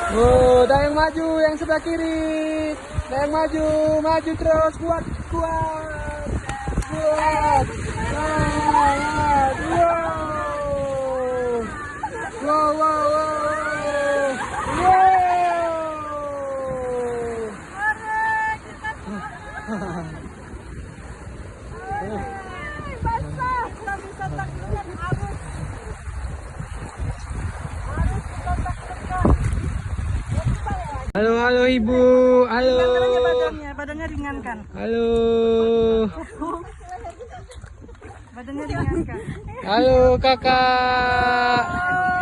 Oh, Dayang maju, yang sebelah kiri. Dayang maju, maju terus, kuat, kuat, kuat. Semangat, wow, wow, wow, wow, wow. Halo, halo Ibu. Halo. Badannya ringankan. Halo. Badannya ringankan. Halo Kakak.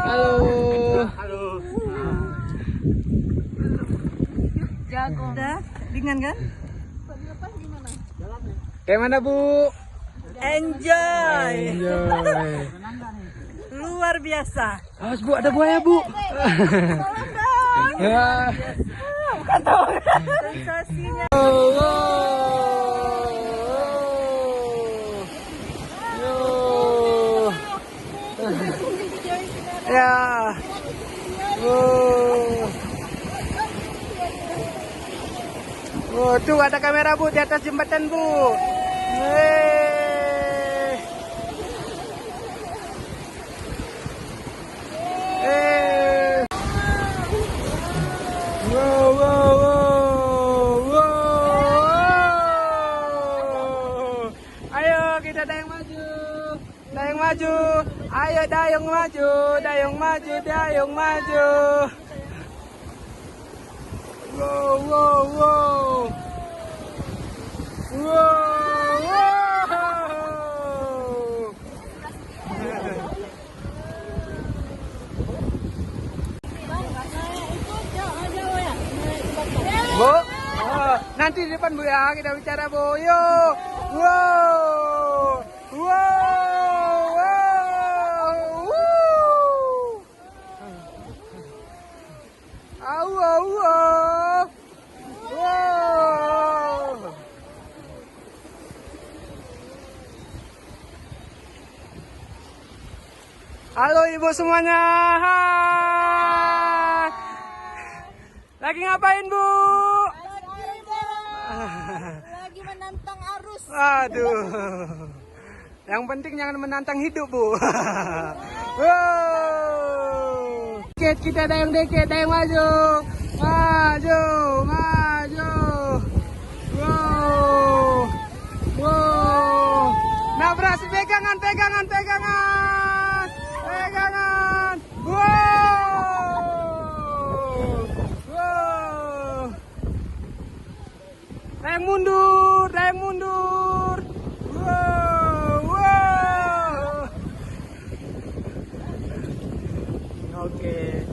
Halo. Halo. Jago. Udah ringan kan? Kayak mana Bu? Enjoy. Enjoy. Luar biasa. Awas Bu, ada buaya Bu. Ya. Sensasinya. Oh, wow. Yo. Ya. Oh. Oh, tuh ada kamera Bu di atas jembatan Bu. Yeay. Wow, wow, wow, wow. Ayo kita dayung maju, dayung maju. Ayo dayung maju, dayung maju, dayung maju. Wow, wow, wow. Wow, wow. Bu, nanti di depan Bu ya kita bicara Bu. Yo, wow, wow, wow, au, au, au, wow. Halo Ibu semuanya. Hai. Lagi ngapain Bu? Lagi menantang arus. Aduh. Yang penting jangan menantang hidup Bu. Wow. Dikit kita dayung dikit, dayung maju. Maju, maju. Wow. Wow. Nabras pegangan, pegangan, pegangan. Pegangan. Wow. Wow. Dayung mundur, dayung mundur. Wow, wow. Oke.